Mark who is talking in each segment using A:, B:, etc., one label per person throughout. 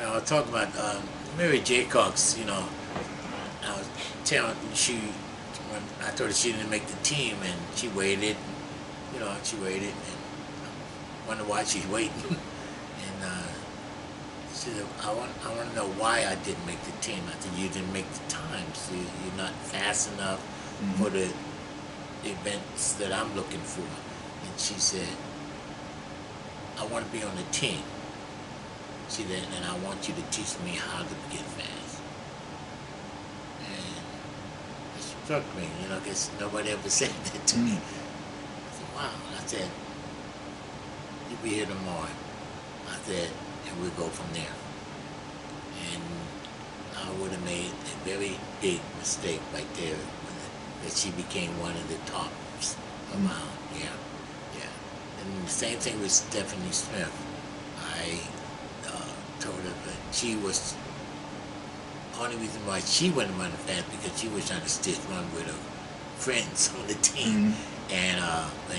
A: I was talking about Mary Jaycox. I was telling when I told her she didn't make the team, and she waited. She waited and wonder why she's waiting. And she said, I want to know why I didn't make the team. I said, you didn't make the time. So you're not fast enough for the events that I'm looking for. And she said, I want to be on the team. She said, and I want you to teach me how to get fast. And it struck me, because nobody ever said that to me. I said, wow. I said, you'll be here tomorrow. I said, and we'll go from there. And I would have made a very big mistake right there, that she became one of the tops around. Yeah. And the same thing with Stephanie Smith. I told her that she was, only reason why she wasn't running fast because she was trying to stitch run with her friends on the team. And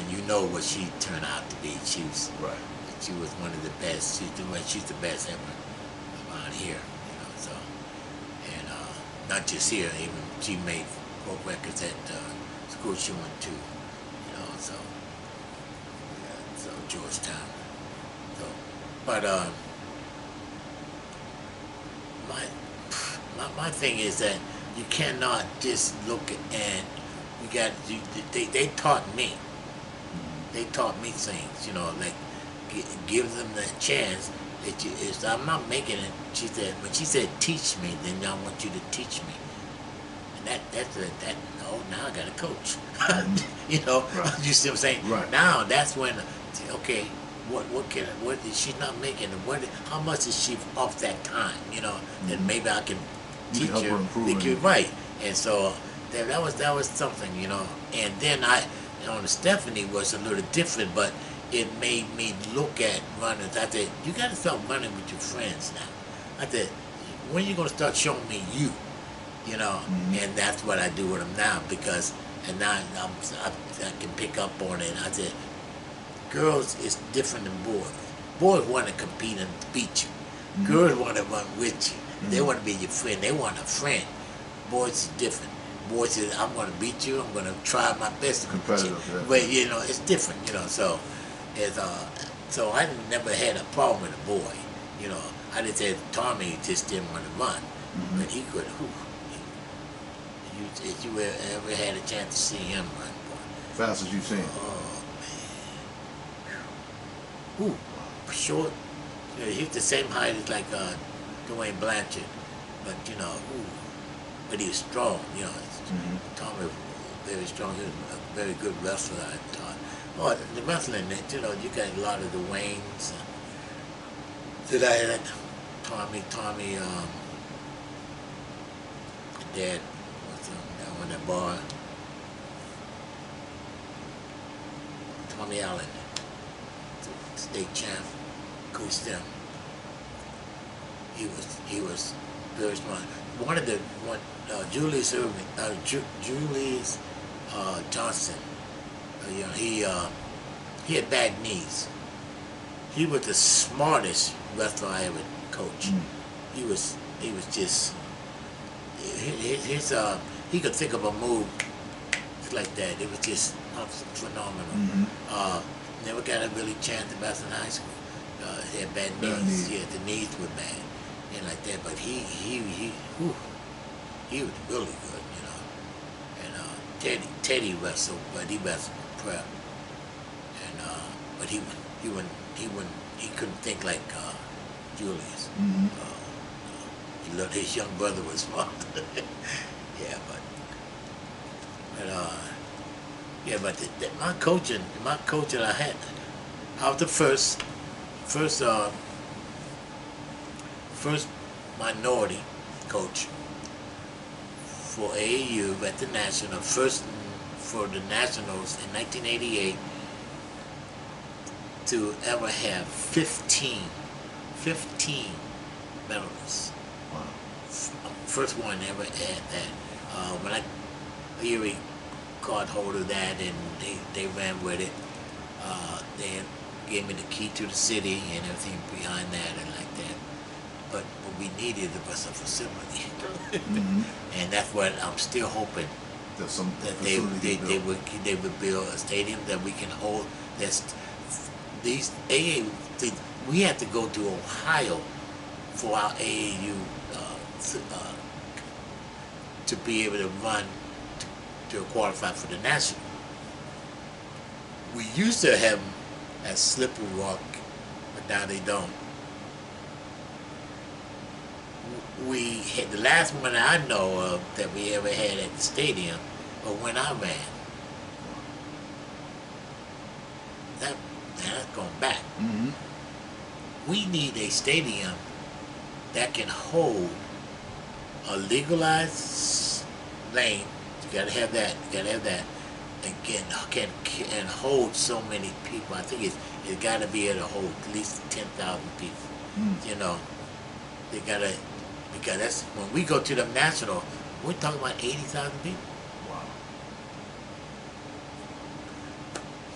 A: you know what she turned out to be. She was one of the best. She's the best ever around here. So, and not just here. Even she made world records at school she went to. So Georgetown. So, but my thing is that you cannot just look at, they taught me. They taught me things, like give them the chance that if I'm not making it, when she said teach me, then I want you to teach me. And now I got a coach. You see what I'm saying?
B: Right.
A: Now that's when, okay, what is she's not making it? How much is she off that time? Then maybe I can teach her. Right. And so that was something, And then on Stephanie was a little different, but it made me look at runners. I said, you got to start running with your friends now. I said, when are you going to start showing me you? And that's what I do with them now, because now I can pick up on it. I said, girls is different than boys. Boys want to compete and beat you. Girls want to run with you. They want to be your friend. They want a friend. Boys is different. Boys is, I'm going to beat you. I'm going to try my best to beat you. But it's different. So so I never had a problem with a boy. I just said Tommy just didn't want to run, but he could. If you ever had a chance to see him run, boy.
B: Fast as you've seen.
A: Oh man. Short. He's the same height as like Dwayne Blanchard, but but he was strong. Tommy was very strong. He was a very good wrestler, I thought. Oh, the wrestling, you got a lot of the Waynes. Did I had Tommy, Dad, on that bar. Tommy Allen, state champ, coached them. He was very smart. Julius Johnson. He had bad knees. He was the smartest wrestler I ever coached. He was just he could think of a move like that. It was just phenomenal. Never got a really chance to wrestle in high school. He had bad knees. Yeah, the knees were bad and like that. But he was really good, And Teddy wrestled, but he wrestled prep. And but he couldn't think like Julius. He loved his young brother was smart. Yeah, but my coaching I had, I was the first minority coach for AAU at the national, first for the nationals in 1988 to ever have 15 medalists.
B: Wow.
A: First one ever had that. When Erie caught hold of that and they ran with it, they gave me the key to the city and everything behind that and like that. but what we needed was a facility.
B: Mm-hmm.
A: And that's what I'm still hoping that they would build a stadium that we can hold. That's these AA. We have to go to Ohio for our AAU to be able to run to qualify for the national. We used to have them at Slippery Rock, but now they don't. We had the last one I know of that we ever had at the stadium, or when I ran. That's going back.
B: Mm-hmm.
A: We need a stadium that can hold a legalized lane. You gotta have that. You gotta have that. And can hold so many people. I think it gotta be able to hold at least 10,000 people.
B: Mm.
A: You know, they gotta, because that's when we go to the national. We're talking about 80,000 people.
B: Wow.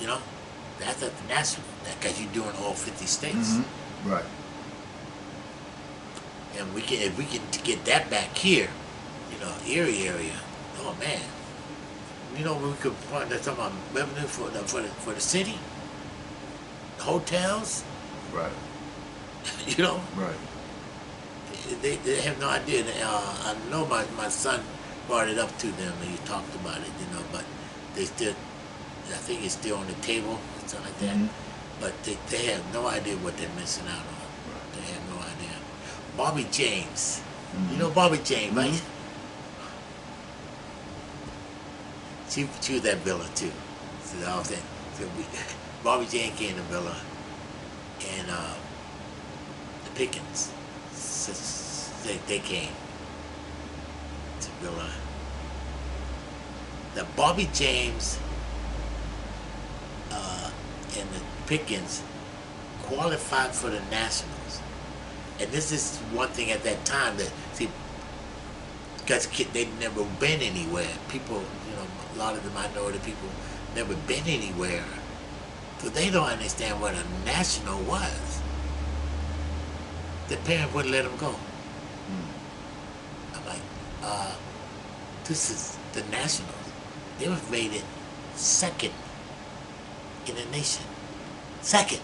A: You know, that's at the national. Because you're doing all 50 states.
B: Mm-hmm. Right.
A: And if we can get that back here, you know, Erie area. Oh man. You know, we could partner some of revenue for the city, hotels.
B: Right.
A: You know.
B: Right.
A: They have no idea. I know my son brought it up to them and he talked about it. You know, but they still, I think it's still on the table, something like that.
B: Mm-hmm.
A: But they have no idea what they're missing out on.
B: Right.
A: They have no idea. Bobby James.
B: Mm-hmm.
A: You know Bobby James,
B: Mm-hmm.
A: right? She was that Villa too. So I was saying, Bobby James came to Villa, and the Pickens, they came to Villa. The Bobby James and the Pickens qualified for the Nationals. And this is one thing at that time that, see, because they'd never been anywhere. People, you know, a lot of the minority people never been anywhere. So they don't understand what a national was. The parents wouldn't let them go. I'm like, this is the Nationals. They were rated second in the nation. Second.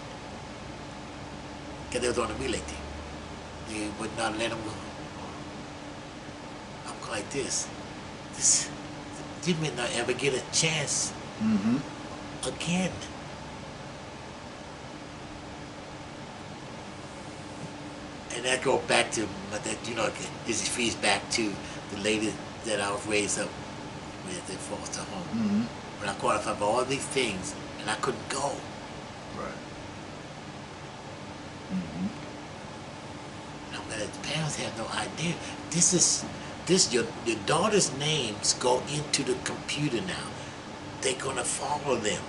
A: Because they was on the relay team. They would not let them go. I'm like this. You may not ever get a chance
B: Mm-hmm.
A: again. And that goes back to, you know, this feeds back to the lady that I was raised up with at foster home.
B: Mm-hmm.
A: When I qualified for all these things, and I couldn't go.
B: Right. Mm-hmm.
A: The parents have no idea. Your daughter's names go into the computer now. They're gonna follow them.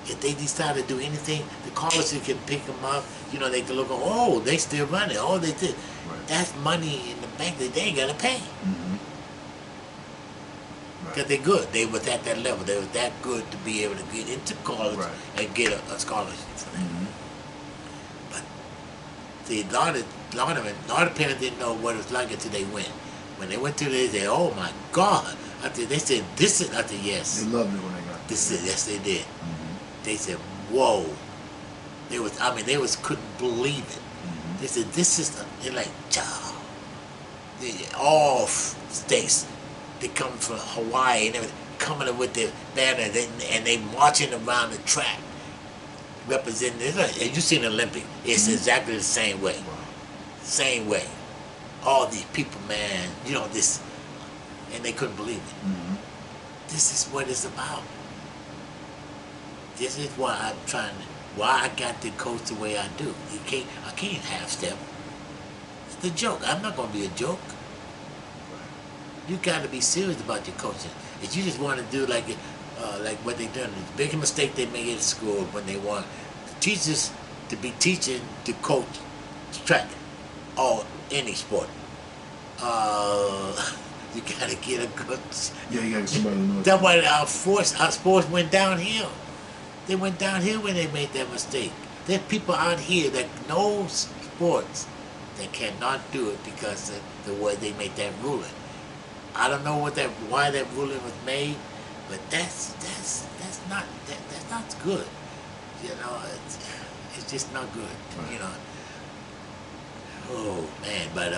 A: If they decide to do anything, the college can pick them up. You know, they can look. Oh, they still running. Oh, they did.
B: Right.
A: That's money in the bank that they ain't gotta pay.
B: Mm-hmm.
A: Because
B: Right.
A: they're good. They was at that level. They was that good to be able to get into college
B: Right.
A: and get a scholarship for that.
B: Mm-hmm.
A: But see, a lot of parents didn't know what it was like until they went. When they went to they said, "Oh my God!" They said, "This is." I said, "Yes."
B: They loved it when they got
A: This is. Yes, they did.
B: Mm-hmm.
A: They said, "Whoa!" They couldn't believe it.
B: Mm-hmm.
A: They said, "This is." They're like, "Child." All states. They come from Hawaii and everything, coming up with their banner, and they marching around the track, representing. And you seen the Olympic? It's
B: Mm-hmm.
A: exactly the same way.
B: Wow.
A: Same way. All these people, man, you know this, and they couldn't believe it.
B: Mm-hmm.
A: This is what it's about. This is why why I got to coach the way I do. I can't half step. It's a joke. I'm not gonna be a joke. You got to be serious about your coaching. If you just want to do like what they done, the big mistake they make at school when they want teachers to be teaching to coach track or any sport. You got to get a coach.
B: Yeah, you got somebody who knows.
A: That's why our sports went downhill. They went downhill when they made that mistake. There's people out here that know sports they cannot do it because of the way they made that ruling. I don't know why that ruling was made, but that's not good. You know, it's just not good.
B: Right.
A: You know. Oh man, but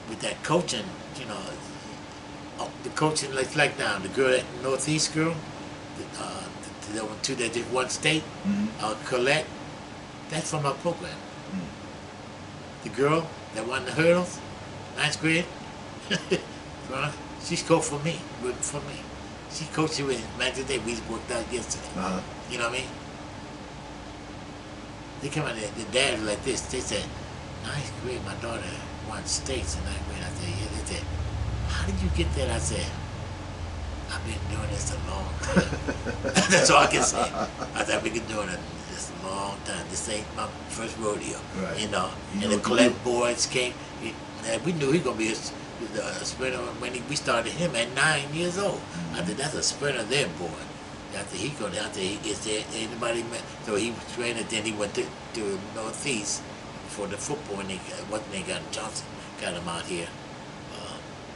A: with that coaching, you know, the coaching like now the girl, that Northeast girl, the one two that did one state, Colette, that's from our program. The girl that won the hurdles, ninth grade, she's coached for me, She coached with man today. We worked out yesterday. You know what I mean? They come out there, the dad was like this. They said, ninth grade, my daughter won states in ninth grade. I said, yeah. They said, how did you get that? I said, I've been doing this a long time. That's all I can say. I said, I've been doing this a long time. This ain't my first rodeo.
B: Right.
A: You know, and the Colette boys came. We knew he was going to be a sprinter when we started him at 9 years old. I said, that's a sprinter there, boy. After he gets there, anybody met. So he was training, then he went to Northeast for the football, and they got Johnson, got him out here.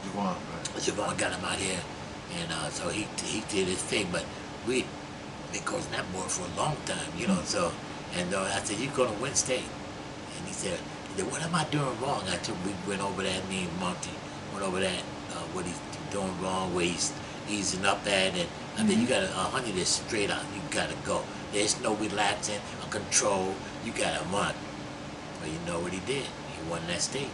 B: Javon, right?
A: Javon got him out here, and so he did his thing. But we been coaching that boy for a long time, you know. So, and I said, you're gonna win state, and he said, what am I doing wrong? I told we went over that. Me and Monty went over that. What he's doing wrong, where he's easing up at, and I said, you got 100 is straight out. You gotta go. There's no relaxing or control. You gotta run. Well, you know what he did? He won that state.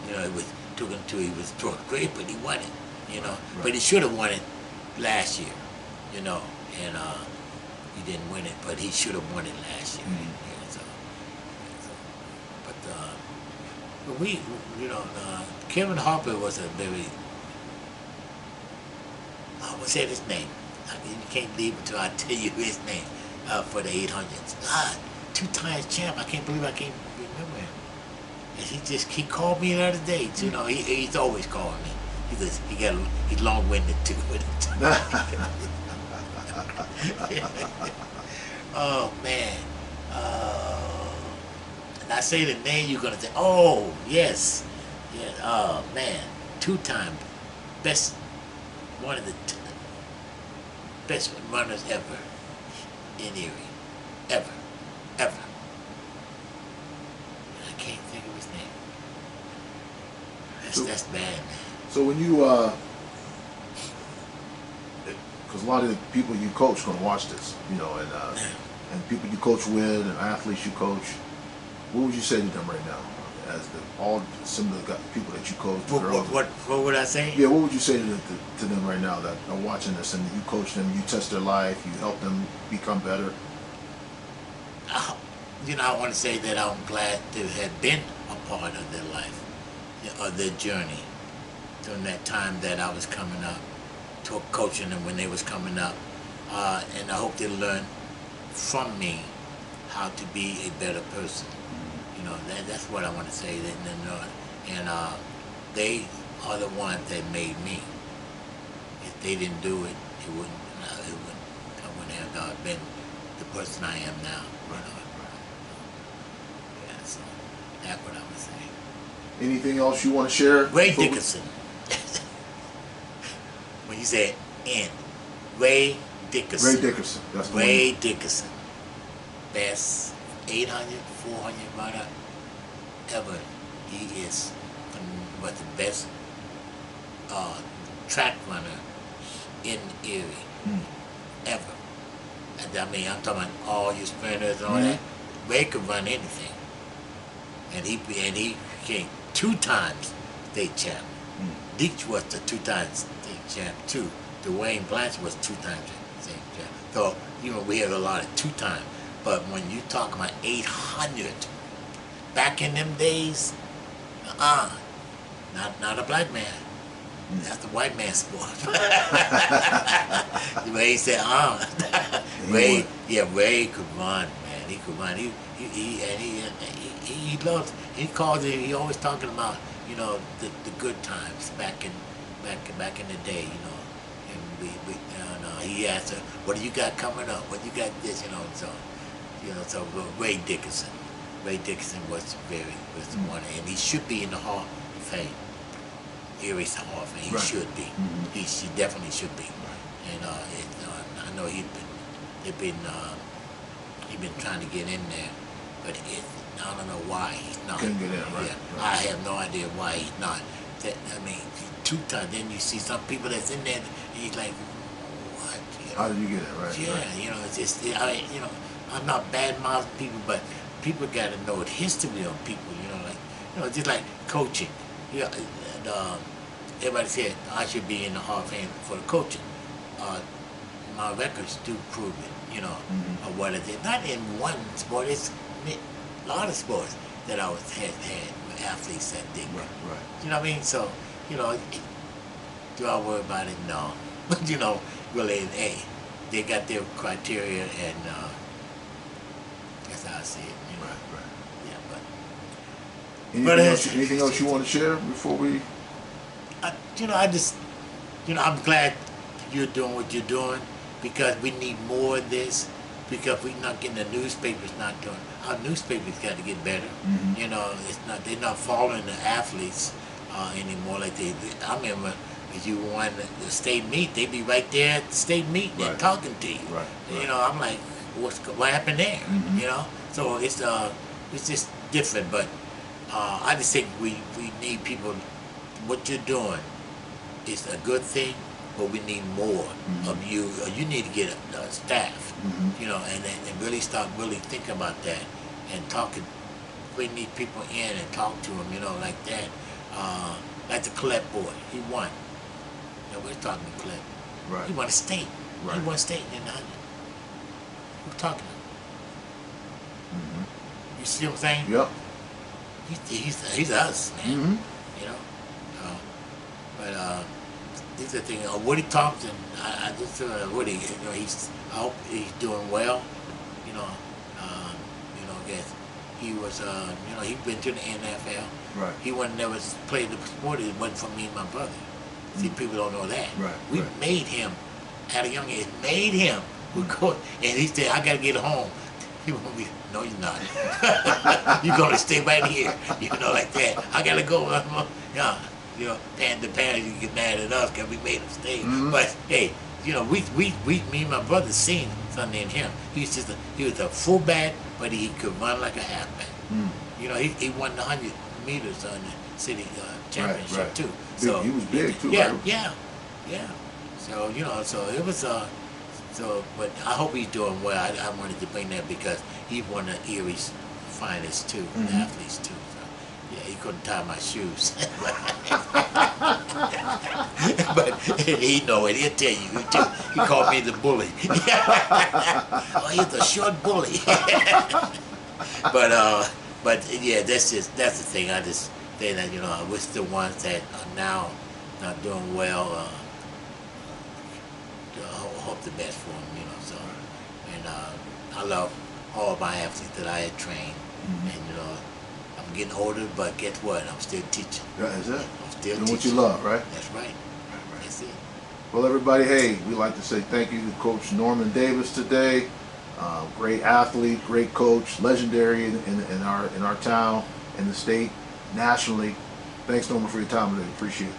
A: You know, it took him to he was 12th grade, but he won it. You know, but he should have won it last year. You know, and he didn't win it, but he should have won it last year. Yeah, but we, you know, Kevin Harper was a very, I would say his name. I mean, you can't leave until I tell you his name for the 800s. 2 times champ. I can't believe I can't remember him. And he called me the other day. You know, he's always calling me. He's long-winded too. Oh man. And I say the name, you're gonna say, oh yes, yeah. Oh man, 2-time best, one of the best runners ever in Erie, ever. I can't think of his name. That's bad.
B: So when you, because a lot of the people you coach gonna watch this, you know, and people you coach with and athletes you coach, what would you say to them right now, as some of the people that you coach?
A: What would I say?
B: Yeah, what would you say to them right now that are watching this, and you coach them, you touch their life, you help them become better?
A: You know, I want to say that I'm glad to have been a part of their life, of their journey, during that time that I was coming up, to coaching them when they was coming up, and I hope they learn from me how to be a better person. You know, that's what I want to say. And they are the ones that made me. If they didn't do it, I wouldn't have been the person I am now. You know. Yeah, so that's what I would say.
B: Anything else you want to share?
A: Ray Dickerson. When you say N, Ray Dickerson.
B: Ray Dickerson. That's the
A: Ray
B: one.
A: Dickerson. Best 800, 400 runner ever. He is the best track runner in Erie ever. And I mean, I'm talking about all your sprinters and all that. Ray could run anything, and he became 2 times state champ. Deech was the 2 times state champ too. Dwayne Blanchard was 2 times state champ. So you know, we have a lot of 2 times. But when you talk about 800, back in them days, not a black man. That's the white man's sport. Ray said, Ray could run, man. He could run. He loves. He calls it. He always talking about, you know, the good times back in the day, you know. And he asked her, what do you got coming up? What you got this, you know? So, you know, so Ray Dickerson. Ray Dickinson was one, and he should be in the Hall of Fame. Erie's Hall of Fame. He should be. He definitely should be. And I know he been trying to get in there, but I don't know why he's not.
B: Couldn't get in, right?
A: Yeah, I have no idea why he's not. I mean, 2 times. Then you see some people that's in there, and he's like, what? You know?
B: How did you get it, right?
A: Yeah,
B: right.
A: you know, it's just, I'm not bad-mouthing people, but people got to know the history of people, just like coaching. Yeah, everybody said I should be in the Hall of Fame for the coaching. My records do prove it, of what I did. Not in one sport, it's a lot of sports that I had athletes that did.
B: Right.
A: You know what I mean? So, do I worry about it? No. But, really, hey, they got their criteria, and that's how I see it.
B: Right.
A: Yeah, but
B: Anything else you want to share before we?
A: I'm glad you're doing what you're doing, because we need more of this, because we're not getting the newspapers not doing. Our newspapers got to get better. They're not following the athletes anymore like they did. I remember if you won the state meet, they'd be right there at the state meet and talking to you.
B: Right.
A: I'm like, what happened there? So it's just different, but I just think we need people. What you're doing is a good thing, but we need more of you. You need to get a staff, and really start thinking about that and talking. We need people in and talk to them, like that. Like the Collette boy, he won. We're talking to Collette.
B: Right.
A: He won a state.
B: Right.
A: He won a state in the 100. We're talking to him. You see what I'm saying?
B: Yep.
A: He's us, man. But these are things. Woody Thompson, I just Woody. I hope he's doing well. I guess he was. He's been to the NFL.
B: Right.
A: He wouldn't never played the sport. It wasn't for me and my brother. See, people don't know that.
B: Right.
A: We made him at a young age. Made him. We go, and he said, "I gotta get home." He won't be. No, you're not. You're gonna stay right here. Like that. I gotta go. And the parents you get mad at us because we made him stay. But hey, me and my brother seen something in him. He was a fullback, but he could run like a halfback. He won the 100 meters on the city championship too. So
B: he was big too.
A: Yeah,
B: right?
A: yeah. So so it was but I hope he's doing well. I wanted to bring that because he's one of Erie's finest too, athletes too. Yeah, he couldn't tie my shoes. But he know it. He'll tell you. He called me the bully. Oh, he's a short bully. But yeah, that's the thing. I just say that I wish the ones that are now not doing well. Hope the best for them. So, and I love all my athletes that I had trained, and I'm getting older, but guess what? I'm still teaching.
B: Yeah, is it?
A: I'm still
B: doing
A: teaching.
B: what you love, right?
A: That's right. That's it.
B: Well, everybody, hey, we'd like to say thank you to Coach Norman Davis today. Great athlete, great coach, legendary in our town, in the state, nationally. Thanks, Norman, for your time today. Appreciate it.